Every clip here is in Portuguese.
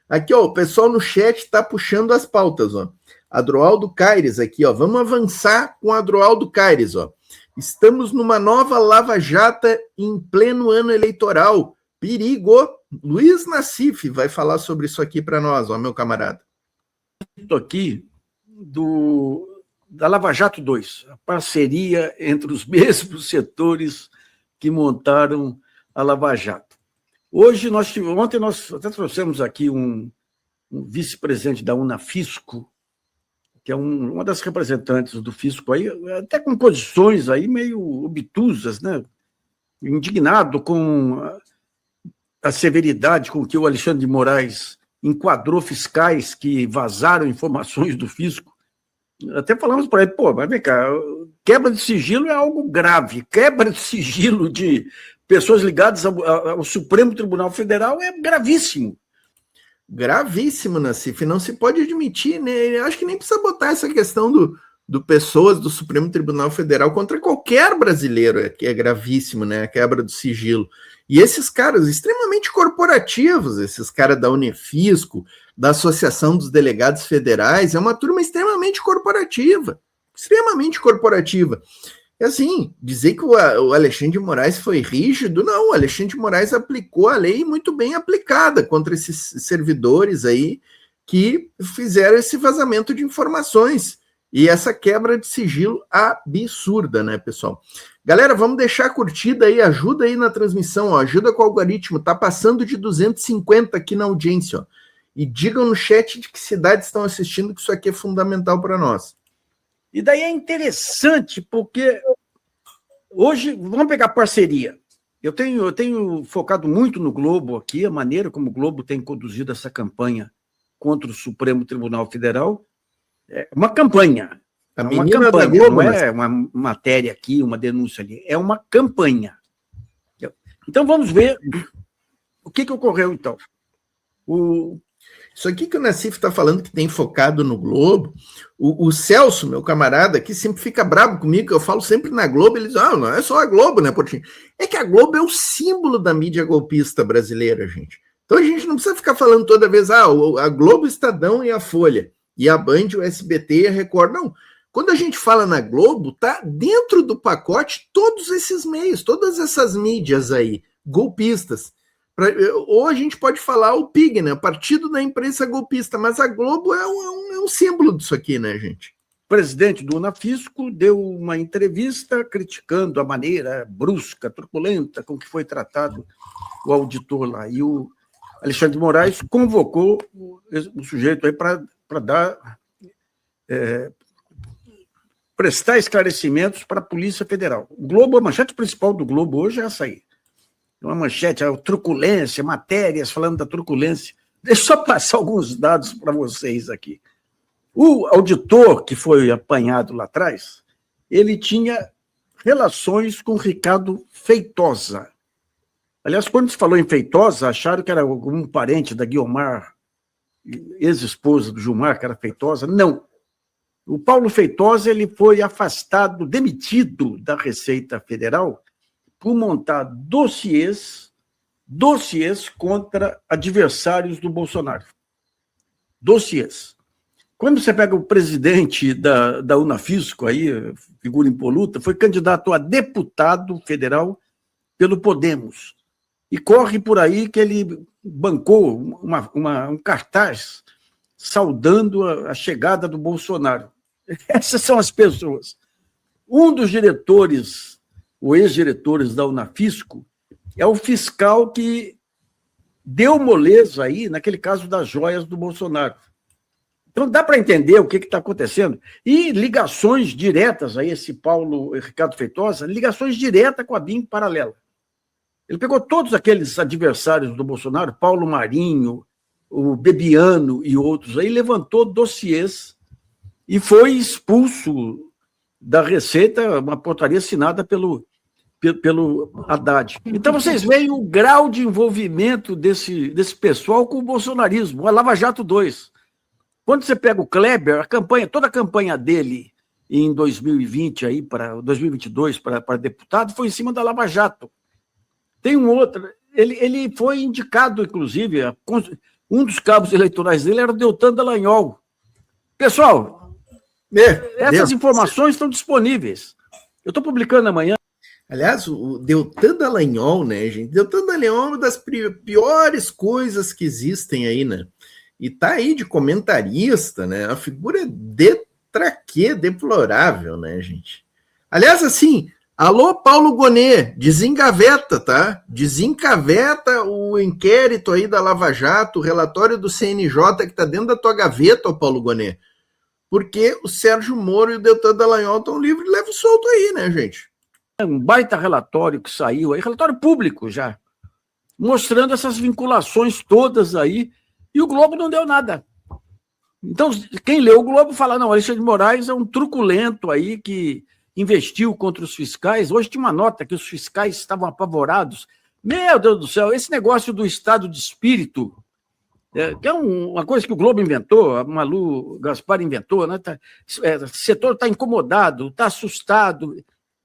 Aqui, ó, o pessoal no chat está puxando as pautas, ó. Adroaldo Caires aqui, ó. Vamos avançar com Adroaldo Caires, ó. Estamos numa nova Lava Jato em pleno ano eleitoral. Perigo. Luiz Nassif vai falar sobre isso aqui para nós, ó, meu camarada. Aqui da Lava Jato 2, a parceria entre os mesmos setores que montaram a Lava Jato. Ontem nós até trouxemos aqui um vice-presidente da Unafisco, que é uma das representantes do fisco aí, até com posições aí meio obtusas, né? Indignado com a severidade com que o Alexandre de Moraes enquadrou fiscais que vazaram informações do fisco. Até falamos para ele, mas vem cá, quebra de sigilo é algo grave, quebra de sigilo de pessoas ligadas ao Supremo Tribunal Federal é gravíssimo. Gravíssimo, Nassif, não se pode admitir, né? Eu acho que nem precisa botar essa questão do pessoas do Supremo Tribunal Federal contra qualquer brasileiro, que é gravíssimo, né? A quebra do sigilo. E esses caras extremamente corporativos, esses caras da Unefisco, da Associação dos Delegados Federais, é uma turma extremamente corporativa. E assim, dizer que o Alexandre de Moraes foi rígido, não, o Alexandre de Moraes aplicou a lei muito bem aplicada contra esses servidores aí que fizeram esse vazamento de informações e essa quebra de sigilo absurda, né, pessoal? Galera, vamos deixar a curtida aí, ajuda aí na transmissão, ó, ajuda com o algoritmo, tá passando de 250 aqui na audiência, ó, e digam no chat de que cidades estão assistindo, que isso aqui é fundamental para nós. E daí é interessante, porque hoje, vamos pegar parceria. Eu tenho focado muito no Globo aqui, a maneira como o Globo tem conduzido essa campanha contra o Supremo Tribunal Federal. É uma campanha. É uma campanha, Globo, não é uma matéria aqui, uma denúncia ali. É uma campanha. Então, vamos ver o que ocorreu, então. Isso aqui que o Nassif está falando que tem focado no Globo, o Celso, meu camarada, aqui sempre fica bravo comigo, que eu falo sempre na Globo, ele diz, não é só a Globo, né, Portinho? É que a Globo é o símbolo da mídia golpista brasileira, gente. Então a gente não precisa ficar falando toda vez, a Globo, Estadão e a Folha, e a Band, o SBT e a Record. Não, quando a gente fala na Globo, tá dentro do pacote todos esses meios, todas essas mídias aí, golpistas. Ou a gente pode falar o PIG, né? O Partido da Imprensa Golpista, mas a Globo é um símbolo disso aqui, né, gente? O presidente do Unafisco deu uma entrevista criticando a maneira brusca, truculenta com que foi tratado o auditor lá. E o Alexandre de Moraes convocou o sujeito aí para prestar esclarecimentos para a Polícia Federal. O Globo, a manchete principal do Globo hoje é essa aí. Uma manchete, a truculência, matérias falando da truculência. Deixa eu só passar alguns dados para vocês aqui. O auditor que foi apanhado lá atrás, ele tinha relações com Ricardo Feitosa. Aliás, quando se falou em Feitosa, acharam que era algum parente da Guiomar, ex-esposa do Gilmar, que era Feitosa. Não. O Paulo Feitosa ele foi afastado, demitido da Receita Federal, por montar dossiês contra adversários do Bolsonaro. Dossiês. Quando você pega o presidente da Unafisco, aí, figura impoluta, foi candidato a deputado federal pelo Podemos. E corre por aí que ele bancou um cartaz saudando a chegada do Bolsonaro. Essas são as pessoas. Um dos diretores, ou ex-diretores da Unafisco, é o fiscal que deu moleza aí, naquele caso das joias do Bolsonaro. Então, dá para entender o que está acontecendo. E ligações diretas a esse Ricardo Feitosa, ligações diretas com a BIM paralela. Ele pegou todos aqueles adversários do Bolsonaro, Paulo Marinho, o Bebiano e outros aí, levantou dossiês e foi expulso da Receita, uma portaria assinada pelo Haddad. Então, vocês veem o grau de envolvimento desse pessoal com o bolsonarismo, a Lava Jato 2. Quando você pega o Kleber, toda a campanha dele em 2020, aí, para 2022, para deputado, foi em cima da Lava Jato. Tem um outro, ele foi indicado, inclusive, Um dos cabos eleitorais dele era o Deltan Dallagnol. Pessoal, essas informações estão disponíveis. Eu estou publicando amanhã. Aliás, o Deltan Dallagnol, né, gente? Deltan Dallagnol é uma das piores coisas que existem aí, né? E tá aí de comentarista, né? A figura é deplorável, né, gente? Aliás, assim, alô, Paulo Gonet, desengaveta, tá? Desencaveta o inquérito aí da Lava Jato, o relatório do CNJ que tá dentro da tua gaveta, ô Paulo Gonet. Porque o Sérgio Moro e o Deltan Dallagnol estão livres e leve solto aí, né, gente? Um baita relatório que saiu aí, relatório público já, mostrando essas vinculações todas aí, e o Globo não deu nada. Então, quem lê o Globo fala, não, Alexandre de Moraes é um truculento aí que investiu contra os fiscais. Hoje tinha uma nota que os fiscais estavam apavorados. Meu Deus do céu, esse negócio do estado de espírito, que é uma coisa que o Globo inventou, a Malu Gaspar inventou, né? O setor está incomodado, está assustado.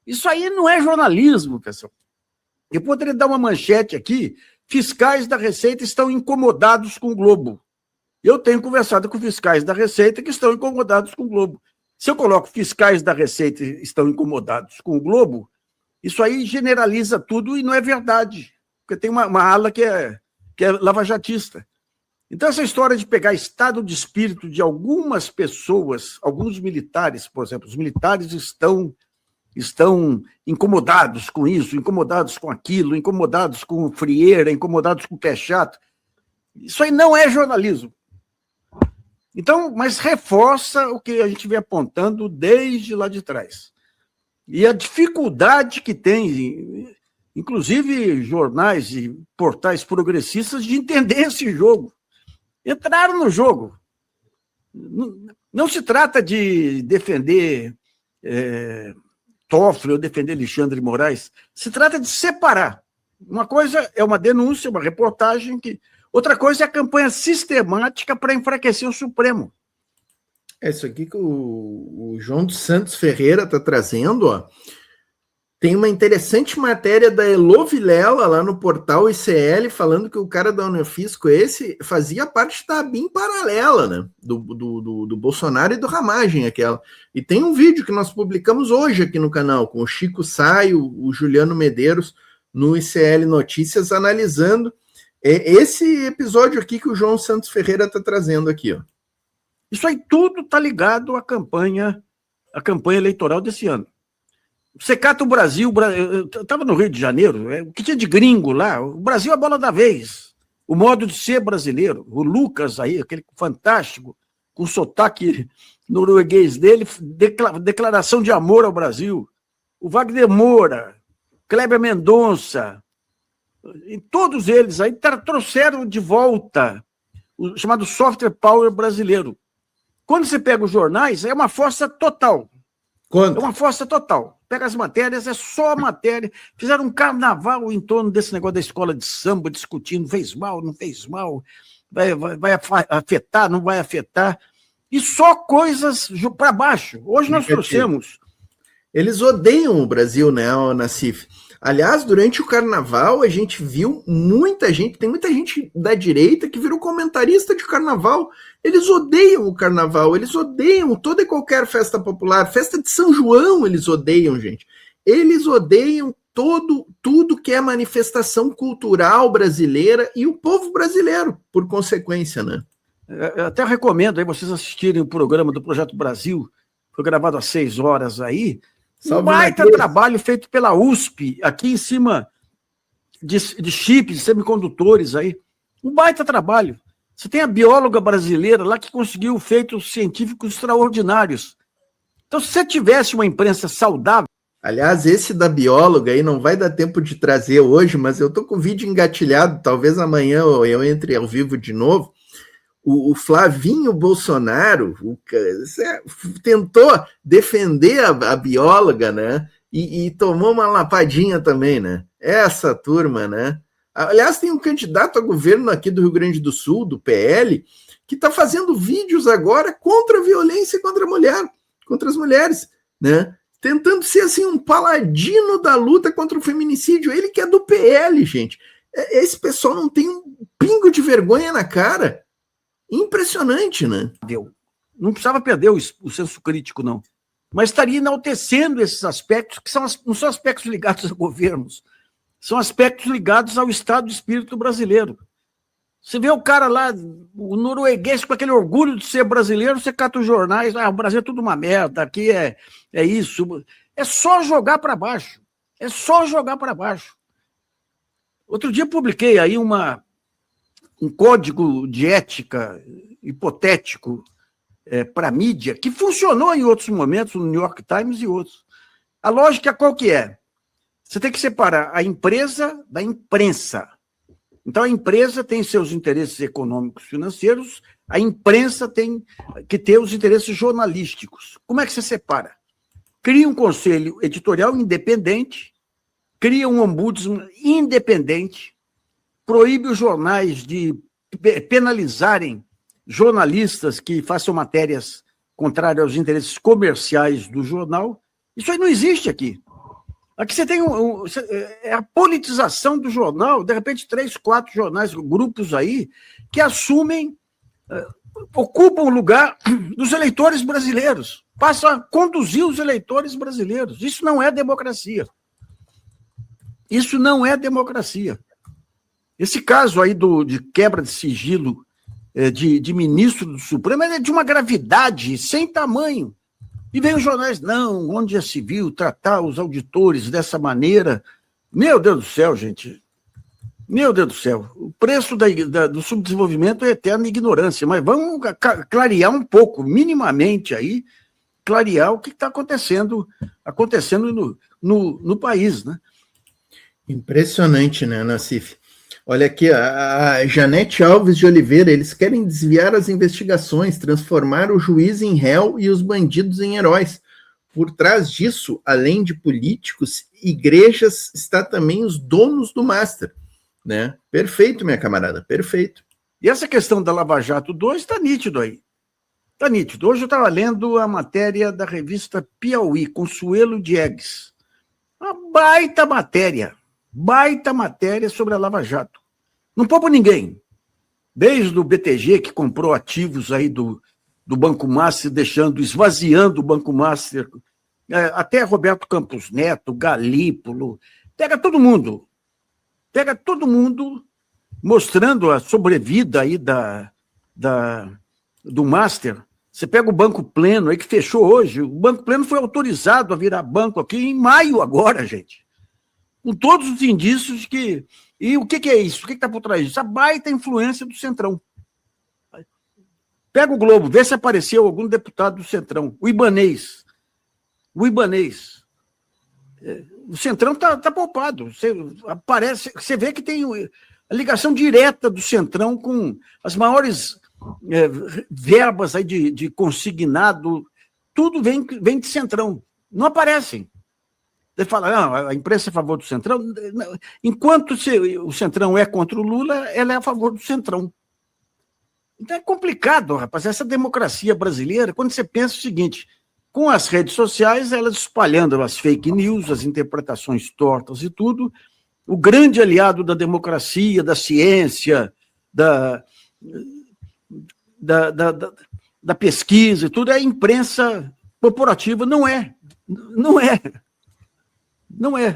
Isso aí não é jornalismo, pessoal. Eu poderia dar uma manchete aqui, fiscais da Receita estão incomodados com o Globo. Eu tenho conversado com fiscais da Receita que estão incomodados com o Globo. Se eu coloco fiscais da Receita estão incomodados com o Globo, isso aí generaliza tudo e não é verdade. Porque tem uma ala que é lavajatista. Então, essa história de pegar estado de espírito de algumas pessoas, alguns militares, por exemplo, os militares estão incomodados com isso, incomodados com aquilo, incomodados com frieira, incomodados com o pé chato. Isso aí não é jornalismo. Então, mas reforça o que a gente vem apontando desde lá de trás. E a dificuldade que tem, inclusive jornais e portais progressistas, de entender esse jogo. Entraram no jogo. Não se trata de defender Toffoli ou defender Alexandre de Moraes, se trata de separar. Uma coisa é uma denúncia, uma reportagem, outra coisa é a campanha sistemática para enfraquecer o Supremo. É isso aqui que o João dos Santos Ferreira está trazendo, ó. Tem uma interessante matéria da Elo Vilela lá no portal ICL, falando que o cara da Unifisco fazia parte da BIM paralela, né? Do Bolsonaro e do Ramagem, aquela. E tem um vídeo que nós publicamos hoje aqui no canal, com o Chico Saio, o Juliano Medeiros, no ICL Notícias, analisando esse episódio aqui que o João Santos Ferreira está trazendo aqui, ó. Isso aí tudo está ligado à campanha eleitoral desse ano. Você cata o Brasil, eu estava no Rio de Janeiro, o que tinha de gringo lá, o Brasil é a bola da vez, o modo de ser brasileiro, o Lucas aí, aquele fantástico, com sotaque norueguês dele, declaração de amor ao Brasil, o Wagner Moura, Kleber Mendonça, e todos eles aí trouxeram de volta o chamado software power brasileiro. Quando você pega os jornais, é uma força total. Quanto? É uma força total. Pega as matérias, é só matéria. Fizeram um carnaval em torno desse negócio da escola de samba, discutindo, fez mal, não fez mal, vai afetar, não vai afetar. E só coisas para baixo. Hoje nós trouxemos. Eles odeiam o Brasil, né, Nassif? Aliás, durante o carnaval, a gente viu tem muita gente da direita que virou comentarista de carnaval. Eles odeiam o carnaval, eles odeiam toda e qualquer festa popular. Festa de São João, eles odeiam, gente. Eles odeiam tudo que é manifestação cultural brasileira e o povo brasileiro, por consequência, né? Eu até recomendo aí vocês assistirem o programa do Projeto Brasil, foi gravado às 6 horas aí. Um baita trabalho feito pela USP, aqui em cima de chips, de semicondutores aí. Um baita trabalho. Você tem a bióloga brasileira lá que conseguiu feitos científicos extraordinários. Então, se você tivesse uma imprensa saudável... Aliás, esse da bióloga aí não vai dar tempo de trazer hoje, mas eu tô com o vídeo engatilhado, talvez amanhã eu entre ao vivo de novo. O Flavinho Bolsonaro tentou defender a bióloga, né? E tomou uma lapadinha também, né? Essa turma, né? Aliás, tem um candidato a governo aqui do Rio Grande do Sul, do PL, que está fazendo vídeos agora contra a violência contra as mulheres, né? Tentando ser assim um paladino da luta contra o feminicídio. Ele que é do PL, gente. Esse pessoal não tem um pingo de vergonha na cara. Impressionante, né? Não precisava perder o senso crítico, não. Mas estaria enaltecendo esses aspectos, que não são aspectos ligados a governos, são aspectos ligados ao estado de espírito brasileiro. Você vê o cara lá, o norueguês, com aquele orgulho de ser brasileiro, você cata os jornais, o Brasil é tudo uma merda, aqui é isso. É só jogar para baixo. É só jogar para baixo. Outro dia publiquei aí um código de ética hipotético para a mídia, que funcionou em outros momentos, no New York Times e outros. A lógica qual que é? Você tem que separar a empresa da imprensa. Então, a empresa tem seus interesses econômicos financeiros, a imprensa tem que ter os interesses jornalísticos. Como é que você separa? Cria um conselho editorial independente, cria um ombudsman independente, proíbe os jornais de penalizarem jornalistas que façam matérias contrárias aos interesses comerciais do jornal. Isso aí não existe aqui. Aqui você tem a politização do jornal, de repente 3, 4 jornais, grupos aí, que assumem, ocupam o lugar dos eleitores brasileiros, passam a conduzir os eleitores brasileiros. Isso não é democracia. Isso não é democracia. Esse caso aí de quebra de sigilo de ministro do Supremo é de uma gravidade sem tamanho. E vem os jornais, não, onde já se viu tratar os auditores dessa maneira. Meu Deus do céu, gente. Meu Deus do céu. O preço do subdesenvolvimento é eterna ignorância, mas vamos clarear um pouco, minimamente aí, clarear o que está acontecendo no país, né? Impressionante, né, Nassif? Olha aqui, a Janete Alves de Oliveira, eles querem desviar as investigações, transformar o juiz em réu e os bandidos em heróis. Por trás disso, além de políticos, igrejas, está também os donos do Master. Né? Perfeito, minha camarada, perfeito. E essa questão da Lava Jato 2 está nítido aí. Está nítido. Hoje eu estava lendo a matéria da revista Piauí, Consuelo Diegues. Uma baita matéria sobre a Lava Jato. Não poupa ninguém. Desde o BTG, que comprou ativos aí do Banco Master, esvaziando o Banco Master, até Roberto Campos Neto, Galípolo, pega todo mundo, mostrando a sobrevida aí do Master. Você pega o Banco Pleno aí, que fechou hoje, o Banco Pleno foi autorizado a virar banco aqui em maio agora, gente. Com todos os indícios de que... E o que é isso? O que está por trás disso? A baita influência do Centrão. Pega o Globo, vê se apareceu algum deputado do Centrão. O Ibanez. O Centrão está poupado. Você vê que tem a ligação direta do Centrão com as maiores verbas aí de consignado. Tudo vem de Centrão. Não aparecem. Ele fala, não, a imprensa é a favor do Centrão. Enquanto o Centrão é contra o Lula, ela é a favor do Centrão. Então é complicado, rapaz, essa democracia brasileira, quando você pensa o seguinte, com as redes sociais, elas espalhando as fake news, as interpretações tortas e tudo, o grande aliado da democracia, da ciência, da pesquisa e tudo, é a imprensa corporativa. Não é.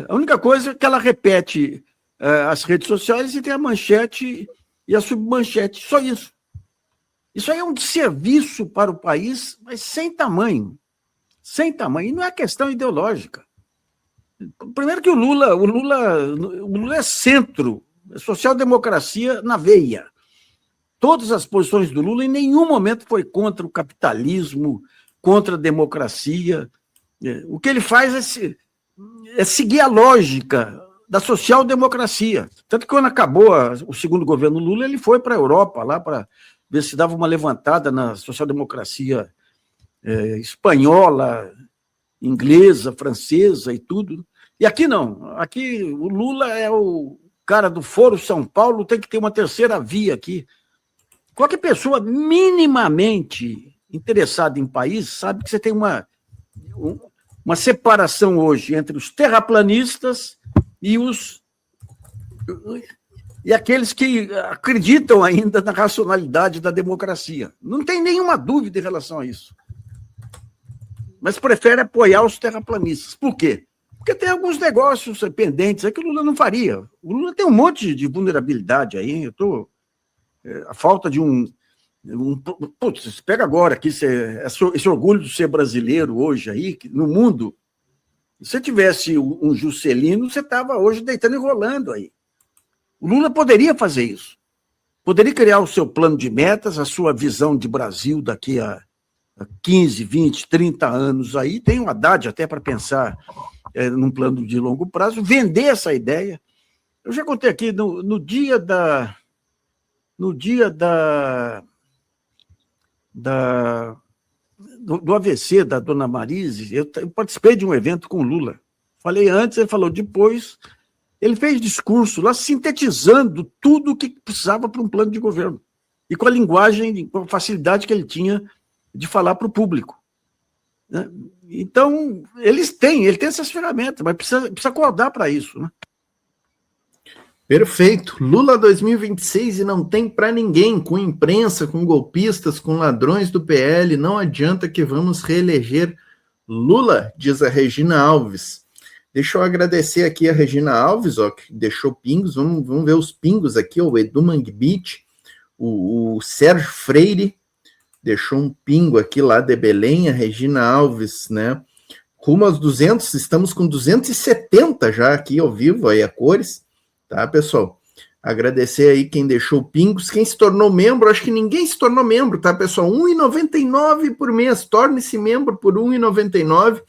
A única coisa é que ela repete as redes sociais e tem a manchete e a submanchete. Só isso. Isso aí é um desserviço para o país, mas sem tamanho. Sem tamanho. E não é questão ideológica. Primeiro que o Lula é centro, é social-democracia na veia. Todas as posições do Lula em nenhum momento foi contra o capitalismo, contra a democracia. O que ele faz é seguir a lógica da social-democracia. Tanto que quando acabou o segundo governo Lula, ele foi para a Europa, lá para ver se dava uma levantada na social-democracia espanhola, inglesa, francesa e tudo. E aqui não. Aqui o Lula é o cara do Foro São Paulo, tem que ter uma terceira via aqui. Qualquer pessoa minimamente interessada em país sabe que você tem uma separação hoje entre os terraplanistas e e aqueles que acreditam ainda na racionalidade da democracia. Não tem nenhuma dúvida em relação a isso. Mas prefere apoiar os terraplanistas. Por quê? Porque tem alguns negócios pendentes aí que o Lula não faria. O Lula tem um monte de vulnerabilidade aí. A falta de putz, você pega agora aqui esse orgulho de ser brasileiro hoje aí, no mundo. Se você tivesse um Juscelino, você estava hoje deitando e rolando aí. O Lula poderia fazer isso. Poderia criar o seu plano de metas, a sua visão de Brasil daqui a 15, 20, 30 anos aí. Tem um Haddad até para pensar num plano de longo prazo, vender essa ideia. Eu já contei aqui, no dia do AVC da dona Marise, eu participei de um evento com o Lula. Falei antes, ele falou depois. Ele fez discurso lá sintetizando tudo o que precisava para um plano de governo. E com a linguagem, com a facilidade que ele tinha de falar para o público. Né? Então, ele tem essas ferramentas, mas precisa acordar para isso. Né? Perfeito. Lula 2026 e não tem para ninguém, com imprensa, com golpistas, com ladrões do PL, não adianta que vamos reeleger Lula, diz a Regina Alves. Deixa eu agradecer aqui a Regina Alves, ó, que deixou pingos, vamos ver os pingos aqui, ó, o Edu Mangbit, o Sérgio Freire, deixou um pingo aqui lá de Belém, a Regina Alves, né, rumo aos 200, estamos com 270 já aqui ao vivo, aí a cores, tá, pessoal? Agradecer aí quem deixou pingos, quem se tornou membro, acho que ninguém se tornou membro, tá, pessoal? R$ 1,99 por mês, torne-se membro por R$ 1,99.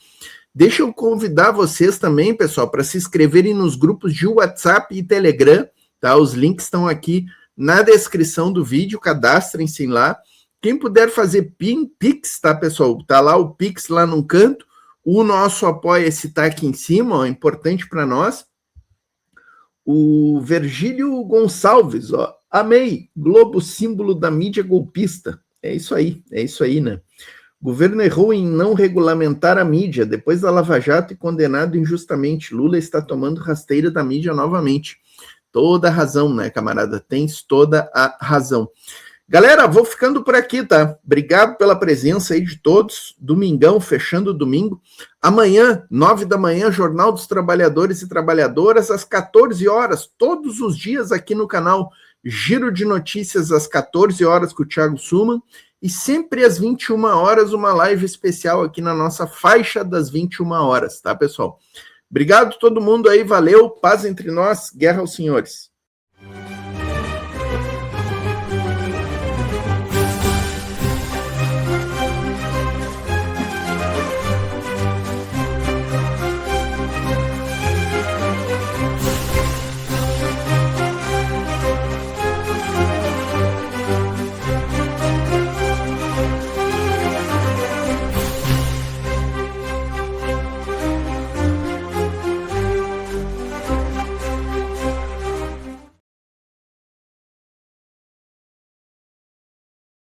Deixa eu convidar vocês também, pessoal, para se inscreverem nos grupos de WhatsApp e Telegram, tá? Os links estão aqui na descrição do vídeo, cadastrem-se lá. Quem puder fazer Pix, tá, pessoal? Tá lá o Pix lá no canto. O nosso Apoia-se tá aqui em cima, ó, importante para nós. O Virgílio Gonçalves, ó, amei, Globo, símbolo da mídia golpista. É isso aí, né? O governo errou em não regulamentar a mídia. Depois da Lava Jato e condenado injustamente, Lula está tomando rasteira da mídia novamente. Toda a razão, né, camarada? Tens toda a razão. Galera, vou ficando por aqui, tá? Obrigado pela presença aí de todos. Domingão, fechando o domingo. Amanhã, 9 da manhã, Jornal dos Trabalhadores e Trabalhadoras, às 14 horas, todos os dias aqui no canal Giro de Notícias, às 14 horas, com o Thiago Suman. E sempre às 21 horas, uma live especial aqui na nossa faixa das 21 horas, tá, pessoal? Obrigado a todo mundo aí, valeu, paz entre nós, guerra aos senhores.